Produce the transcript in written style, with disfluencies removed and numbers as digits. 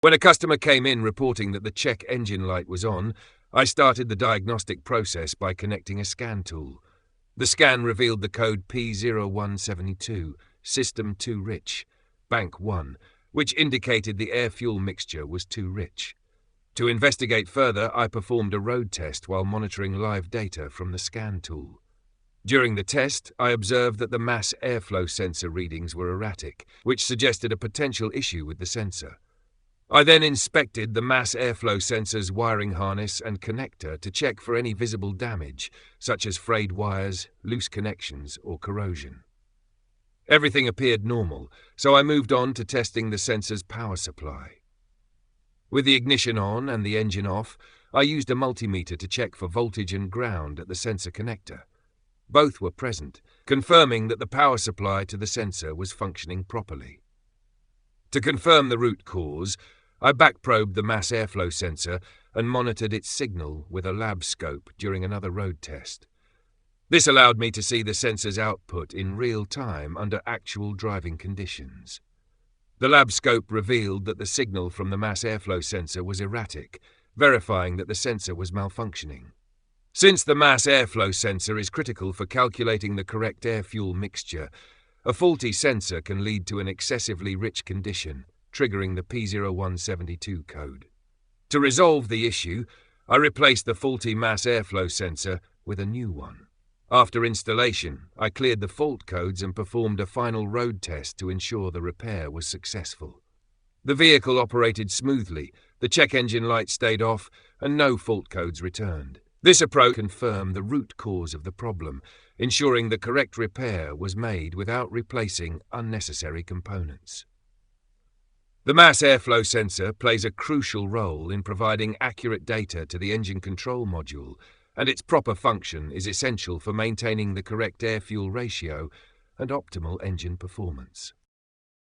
When a customer came in reporting that the check engine light was on, I started the diagnostic process by connecting a scan tool. The scan revealed the code P0172, System Too Rich, Bank 1, which indicated the air-fuel mixture was too rich. To investigate further, I performed a road test while monitoring live data from the scan tool. During the test, I observed that the mass airflow sensor readings were erratic, which suggested a potential issue with the sensor. I then inspected the mass airflow sensor's wiring harness and connector to check for any visible damage, such as frayed wires, loose connections, or corrosion. Everything appeared normal, so I moved on to testing the sensor's power supply. With the ignition on and the engine off, I used a multimeter to check for voltage and ground at the sensor connector. Both were present, confirming that the power supply to the sensor was functioning properly. To confirm the root cause, I backprobed the mass airflow sensor and monitored its signal with a lab scope during another road test. This allowed me to see the sensor's output in real time under actual driving conditions. The lab scope revealed that the signal from the mass airflow sensor was erratic, verifying that the sensor was malfunctioning. Since the mass airflow sensor is critical for calculating the correct air-fuel mixture, a faulty sensor can lead to an excessively rich condition, triggering the P0172 code. To resolve the issue, I replaced the faulty mass airflow sensor with a new one. After installation, I cleared the fault codes and performed a final road test to ensure the repair was successful. The vehicle operated smoothly, the check engine light stayed off, and no fault codes returned. This approach confirmed the root cause of the problem, ensuring the correct repair was made without replacing unnecessary components. The mass airflow sensor plays a crucial role in providing accurate data to the engine control module, and its proper function is essential for maintaining the correct air-fuel ratio and optimal engine performance.